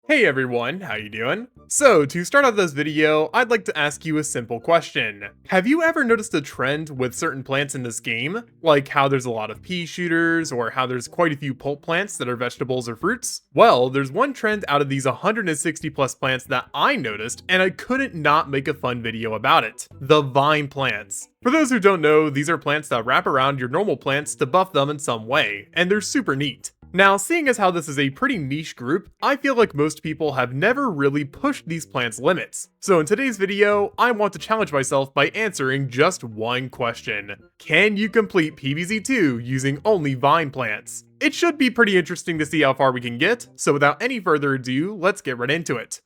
Hey everyone, how you doing? So, to start out this video, I'd like to ask you a simple question. Have you ever noticed a trend with certain plants in this game? Like how there's a lot of pea shooters, or how there's quite a few pulp plants that are vegetables or fruits? Well, there's one trend out of these 160 plus plants that I noticed, and I couldn't not make a fun video about it. The vine plants. For those who don't know, these are plants that wrap around your normal plants to buff them in some way, and they're super neat. Now, seeing as how this is a pretty niche group, I feel like most people have never really pushed these plants' limits. So in today's video, I want to challenge myself by answering just one question. Can you complete PVZ2 using only vine plants? It should be pretty interesting to see how far we can get, so without any further ado, let's get right into it.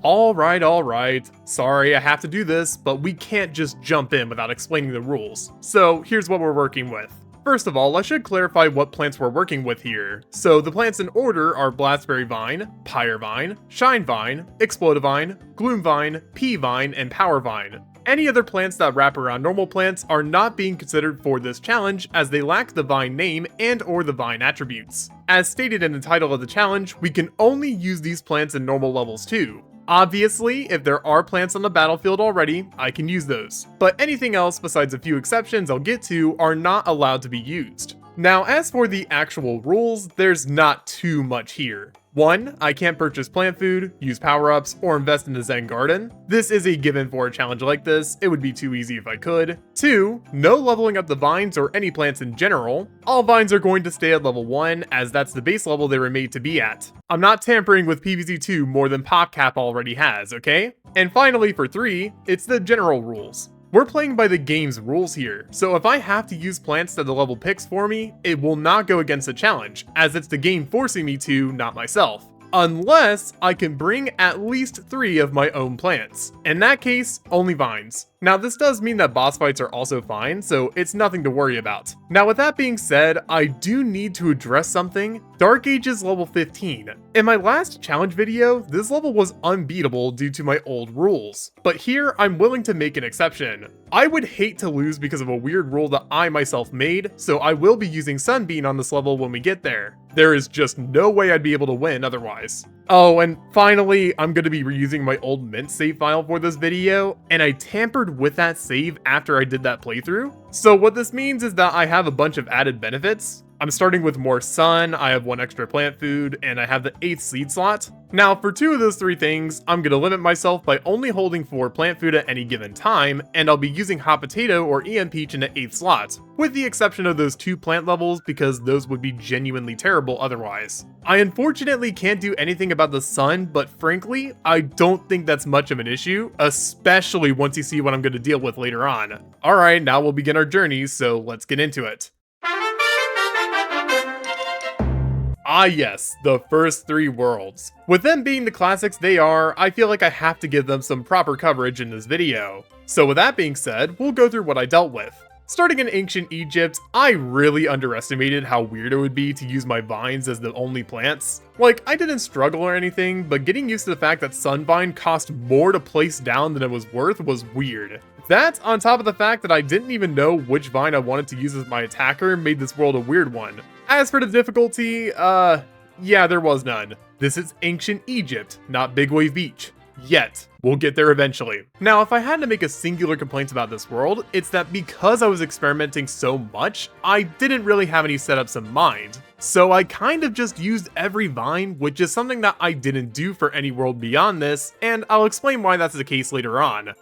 Alright. Sorry I have to do this, but we can't just jump in without explaining the rules. So here's what we're working with. First of all, I should clarify what plants we're working with here. So the plants in order are Blastberry Vine, Pyre Vine, Shine Vine, Explodivine, Gloom Vine, Pea Vine, and Power Vine. Any other plants that wrap around normal plants are not being considered for this challenge as they lack the vine name and or the vine attributes. As stated in the title of the challenge, we can only use these plants in normal levels too. Obviously, if there are plants on the battlefield already, I can use those. But anything else besides a few exceptions I'll get to are not allowed to be used. Now, as for the actual rules, there's not too much here. 1. I can't purchase plant food, use power-ups, or invest in the Zen garden. This is a given for a challenge like this, it would be too easy if I could. 2. No leveling up the vines or any plants in general. All vines are going to stay at level 1 as that's the base level they were made to be at. I'm not tampering with PVZ2 more than PopCap already has, okay? And finally for 3, it's the general rules. We're playing by the game's rules here, so if I have to use plants that the level picks for me, it will not go against the challenge, as it's the game forcing me to, not myself. Unless I can bring at least 3 of my own plants. In that case, only vines. Now this does mean that boss fights are also fine, so it's nothing to worry about. Now with that being said, I do need to address something. Dark Age is level 15. In my last challenge video, this level was unbeatable due to my old rules. But here, I'm willing to make an exception. I would hate to lose because of a weird rule that I myself made, so I will be using Sunbeam on this level when we get there. There is just no way I'd be able to win otherwise. Oh, and finally, I'm going to be reusing my old Mint save file for this video, and I tampered with that save after I did that playthrough. So what this means is that I have a bunch of added benefits. I'm starting with more sun, I have 1 extra plant food, and I have the 8th seed slot. Now for 2 of those 3 things, I'm going to limit myself by only holding 4 plant food at any given time, and I'll be using hot potato or EM peach in the 8th slot, with the exception of those 2 plant levels because those would be genuinely terrible otherwise. I unfortunately can't do anything about the sun, but frankly, I don't think that's much of an issue, especially once you see what I'm going to deal with later on. Alright, now we'll begin our journey, so let's get into it. Ah yes, the first 3 worlds. With them being the classics they are, I feel like I have to give them some proper coverage in this video. So with that being said, we'll go through what I dealt with. Starting in ancient Egypt, I really underestimated how weird it would be to use my vines as the only plants. Like, I didn't struggle or anything, but getting used to the fact that Sunvine cost more to place down than it was worth was weird. That, on top of the fact that I didn't even know which vine I wanted to use as my attacker, made this world a weird one. As for the difficulty, yeah, there was none. This is ancient Egypt, not Big Wave Beach. Yet. We'll get there eventually. Now, if I had to make a singular complaint about this world, it's that because I was experimenting so much, I didn't really have any setups in mind. So I kind of just used every vine, which is something that I didn't do for any world beyond this, and I'll explain why that's the case later on.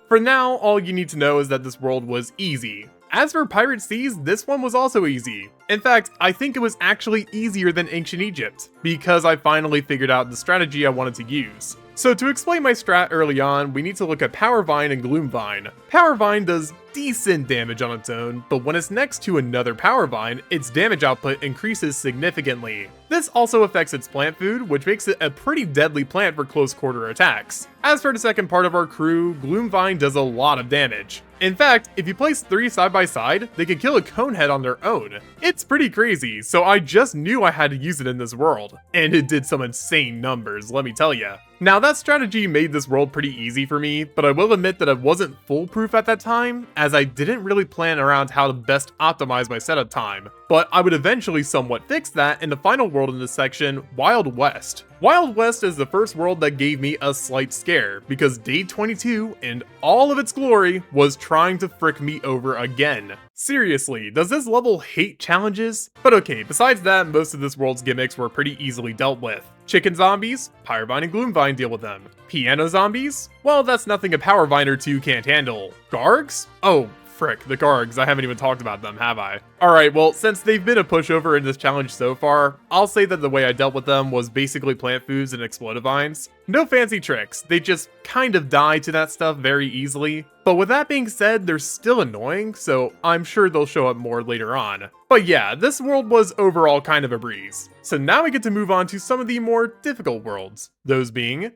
For now, all you need to know is that this world was easy. As for Pirate Seas, this one was also easy. In fact, I think it was actually easier than Ancient Egypt, because I finally figured out the strategy I wanted to use. So to explain my strat early on, we need to look at Power Vine and Gloom Vine. Power Vine does decent damage on its own, but when it's next to another Power Vine, its damage output increases significantly. This also affects its plant food, which makes it a pretty deadly plant for close quarter attacks. As for the second part of our crew, Gloom Vine does a lot of damage. In fact, if you place 3 side by side, they can kill a Conehead on their own. It's pretty crazy, so I just knew I had to use it in this world. And it did some insane numbers, let me tell ya. Now that strategy made this world pretty easy for me, but I will admit that it wasn't foolproof at that time, as I didn't really plan around how to best optimize my setup time, but I would eventually somewhat fix that in the final world in this section, Wild West. Wild West is the first world that gave me a slight scare, because Day 22, in all of its glory, was trying to frick me over again. Seriously, does this level hate challenges? But okay, besides that, most of this world's gimmicks were pretty easily dealt with. Chicken zombies? Pyrevine and Gloomvine deal with them. Piano zombies? Well, that's nothing a Powervine or 2 can't handle. Gargs? Oh, frick, the Gargs. I haven't even talked about them, have I? Alright, well, since they've been a pushover in this challenge so far, I'll say that the way I dealt with them was basically plant foods and explodivines. No fancy tricks, they just kind of die to that stuff very easily. But with that being said, they're still annoying, so I'm sure they'll show up more later on. But yeah, this world was overall kind of a breeze. So now we get to move on to some of the more difficult worlds, those being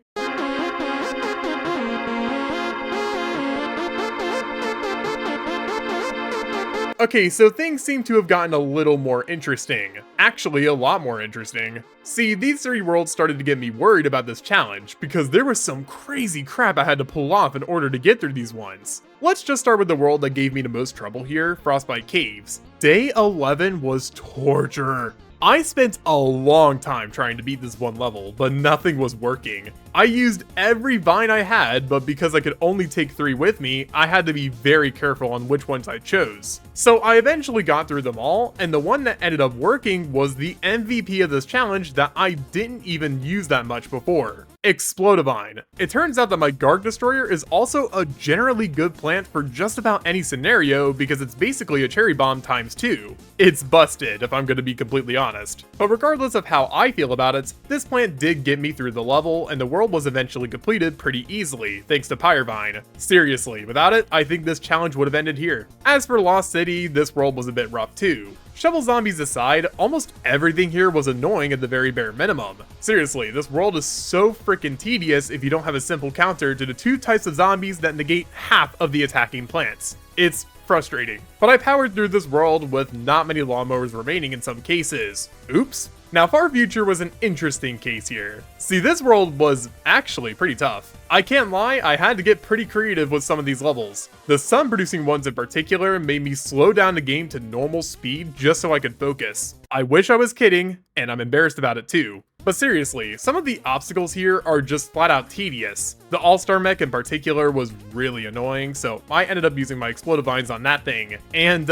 okay, so things seem to have gotten a little more interesting. Actually, a lot more interesting. See, these 3 worlds started to get me worried about this challenge, because there was some crazy crap I had to pull off in order to get through these ones. Let's just start with the world that gave me the most trouble here, Frostbite Caves. Day 11 was torture. I spent a long time trying to beat this one level, but nothing was working. I used every vine I had, but because I could only take 3 with me, I had to be very careful on which ones I chose. So I eventually got through them all, and the one that ended up working was the MVP of this challenge that I didn't even use that much before. Explodivine. It turns out that my Garg Destroyer is also a generally good plant for just about any scenario because it's basically a cherry bomb times 2. It's busted, if I'm going to be completely honest. But regardless of how I feel about it, this plant did get me through the level, and the world was eventually completed pretty easily, thanks to Pyrevine. Seriously, without it, I think this challenge would have ended here. As for Lost City, this world was a bit rough too. Shovel zombies aside, almost everything here was annoying at the very bare minimum. Seriously, this world is so freaking tedious if you don't have a simple counter to the 2 types of zombies that negate half of the attacking plants. It's frustrating. But I powered through this world with not many lawnmowers remaining in some cases. Oops. Now, Far Future was an interesting case here. See, this world was actually pretty tough. I can't lie, I had to get pretty creative with some of these levels. The sun-producing ones in particular made me slow down the game to normal speed just so I could focus. I wish I was kidding, and I'm embarrassed about it too. But seriously, some of the obstacles here are just flat out tedious. The All-Star Mech in particular was really annoying, so I ended up using my explodivines on that thing. And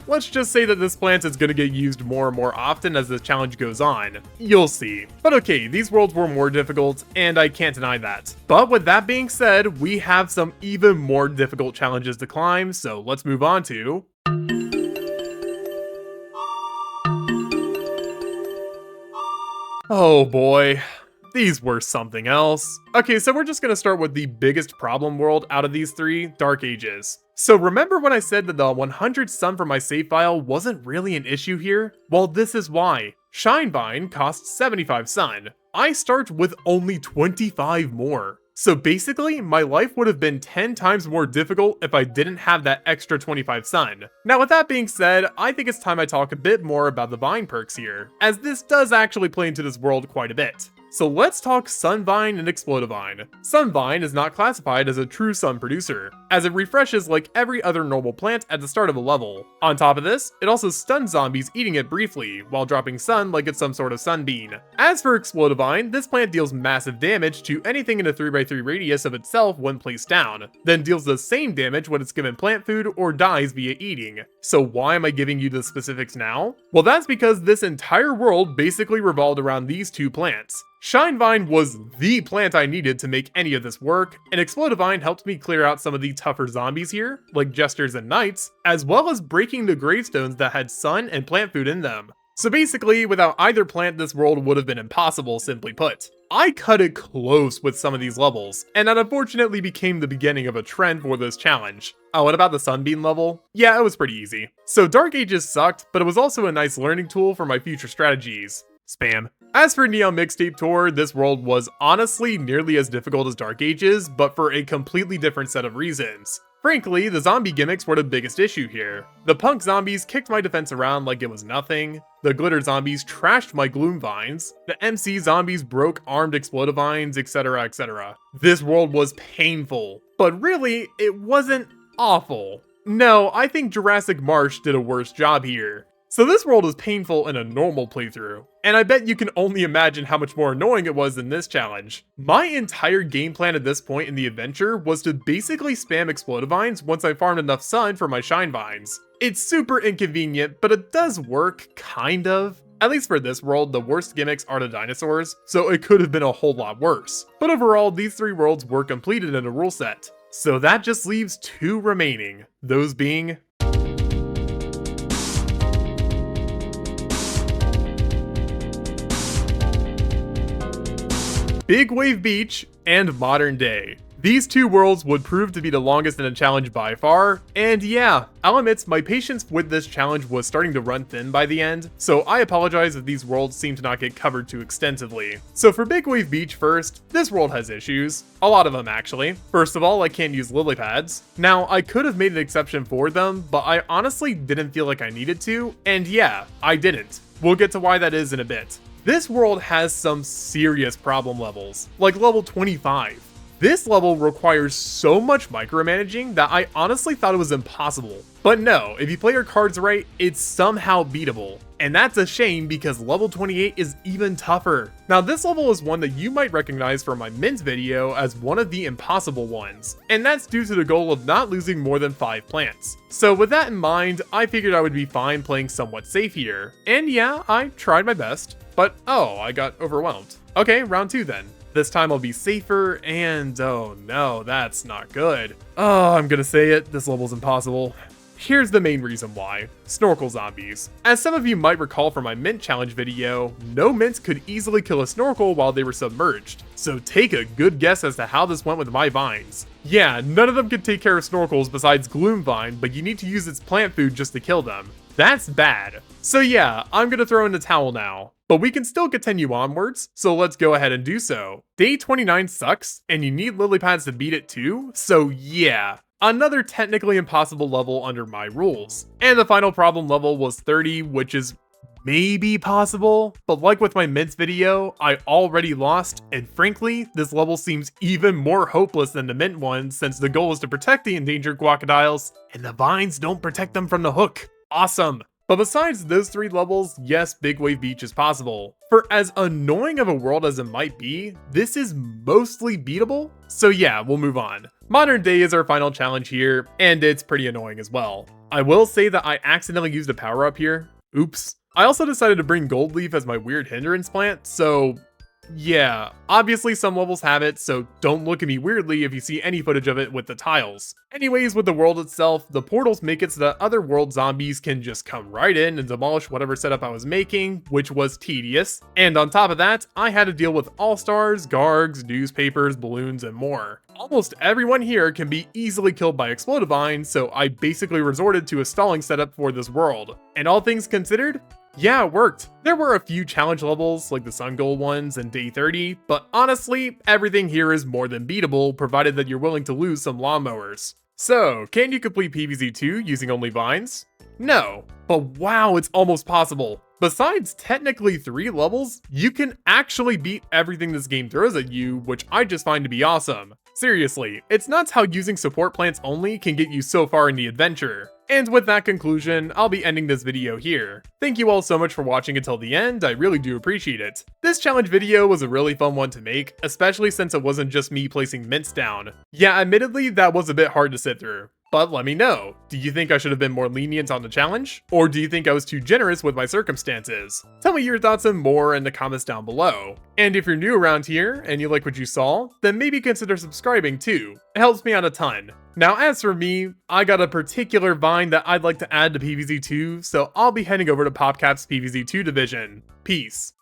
let's just say that this plant is gonna get used more and more often as this challenge goes on. You'll see. But okay, these worlds were more difficult, and I can't deny that. But with that being said, we have some even more difficult challenges to climb, so let's move on to oh boy, these were something else. Okay, so we're just gonna start with the biggest problem world out of these 3, Dark Ages. So remember when I said that the 100 sun from my save file wasn't really an issue here? Well, this is why. Shinevine costs 75 sun. I start with only 25 more. So basically, my life would have been 10 times more difficult if I didn't have that extra 25 sun. Now with that being said, I think it's time I talk a bit more about the vine perks here, as this does actually play into this world quite a bit. So let's talk Sunvine and Explodivine. Sunvine is not classified as a true sun producer, as it refreshes like every other normal plant at the start of a level. On top of this, it also stuns zombies eating it briefly, while dropping sun like it's some sort of sunbeam. As for Explodivine, this plant deals massive damage to anything in a 3x3 radius of itself when placed down, then deals the same damage when it's given plant food or dies via eating. So why am I giving you the specifics now? Well, that's because this entire world basically revolved around these 2 plants. Shinevine was the plant I needed to make any of this work, and Explodivine helped me clear out some of the tougher zombies here, like Jesters and Knights, as well as breaking the gravestones that had sun and plant food in them. So basically, without either plant, this world would have been impossible, simply put. I cut it close with some of these levels, and that unfortunately became the beginning of a trend for this challenge. Oh, what about the Sunbeam level? Yeah, it was pretty easy. So Dark Ages sucked, but it was also a nice learning tool for my future strategies. Spam. As for Neon Mixtape Tour, this world was honestly nearly as difficult as Dark Ages, but for a completely different set of reasons. Frankly, the zombie gimmicks were the biggest issue here. The punk zombies kicked my defense around like it was nothing, the glitter zombies trashed my gloom vines, the MC zombies broke armed explodivines, etc, etc. This world was painful, but really, it wasn't awful. No, I think Jurassic Marsh did a worse job here. So this world is painful in a normal playthrough, and I bet you can only imagine how much more annoying it was in this challenge. My entire game plan at this point in the adventure was to basically spam explosive vines once I farmed enough sun for my shine vines. It's super inconvenient, but it does work, kind of. At least for this world, the worst gimmicks are the dinosaurs, so it could have been a whole lot worse. But overall, these 3 worlds were completed in a rule set. So that just leaves 2 remaining, those being Big Wave Beach and Modern Day. These 2 worlds would prove to be the longest in a challenge by far, and yeah, I'll admit my patience with this challenge was starting to run thin by the end, so I apologize if these worlds seem to not get covered too extensively. So for Big Wave Beach first, this world has issues. A lot of them actually. First of all, I can't use lily pads. Now, I could have made an exception for them, but I honestly didn't feel like I needed to, and yeah, I didn't. We'll get to why that is in a bit. This world has some serious problem levels, like level 25. This level requires so much micromanaging that I honestly thought it was impossible. But no, if you play your cards right, it's somehow beatable. And that's a shame because level 28 is even tougher. Now this level is one that you might recognize from my Mint video as one of the impossible ones. And that's due to the goal of not losing more than 5 plants. So with that in mind, I figured I would be fine playing somewhat safe here. And yeah, I tried my best. But oh, I got overwhelmed. Okay, round 2 then. This time I'll be safer, and oh no, that's not good. Oh, I'm gonna say it, this level's impossible. Here's the main reason why. Snorkel zombies. As some of you might recall from my Mint challenge video, no mints could easily kill a snorkel while they were submerged. So take a good guess as to how this went with my vines. Yeah, none of them could take care of snorkels besides Gloom Vine, but you need to use its plant food just to kill them. That's bad. So yeah, I'm gonna throw in the towel now. But we can still continue onwards, so let's go ahead and do so. Day 29 sucks, and you need lily pads to beat it too, so yeah. Another technically impossible level under my rules. And the final problem level was 30, which is maybe possible, but like with my Mints video, I already lost, and frankly, this level seems even more hopeless than the Mint one since the goal is to protect the endangered crocodiles, and the vines don't protect them from the hook. Awesome. But besides those 3 levels, yes, Big Wave Beach is possible. For as annoying of a world as it might be, this is mostly beatable. So yeah, we'll move on. Modern Day is our final challenge here, and it's pretty annoying as well. I will say that I accidentally used a power up here. Oops. I also decided to bring Gold Leaf as my weird hindrance plant, so yeah, obviously some levels have it, so don't look at me weirdly if you see any footage of it with the tiles. Anyways, with the world itself, the portals make it so that other world zombies can just come right in and demolish whatever setup I was making, which was tedious. And on top of that, I had to deal with all-stars, gargs, newspapers, balloons, and more. Almost everyone here can be easily killed by explosive vines, so I basically resorted to a stalling setup for this world. And all things considered, yeah, it worked. There were a few challenge levels, like the Sun Gold ones and Day 30, but honestly, everything here is more than beatable, provided that you're willing to lose some lawnmowers. So, can you complete PVZ2 using only vines? No, but wow, it's almost possible. Besides technically 3 levels, you can actually beat everything this game throws at you, which I just find to be awesome. Seriously, it's nuts how using support plants only can get you so far in the adventure. And with that conclusion, I'll be ending this video here. Thank you all so much for watching until the end, I really do appreciate it. This challenge video was a really fun one to make, especially since it wasn't just me placing mints down. Yeah, admittedly, that was a bit hard to sit through. But let me know, do you think I should have been more lenient on the challenge? Or do you think I was too generous with my circumstances? Tell me your thoughts and more in the comments down below. And if you're new around here and you like what you saw, then maybe consider subscribing too. It helps me out a ton. Now as for me, I got a particular vine that I'd like to add to PVZ2, so I'll be heading over to PopCap's PVZ2 division. Peace.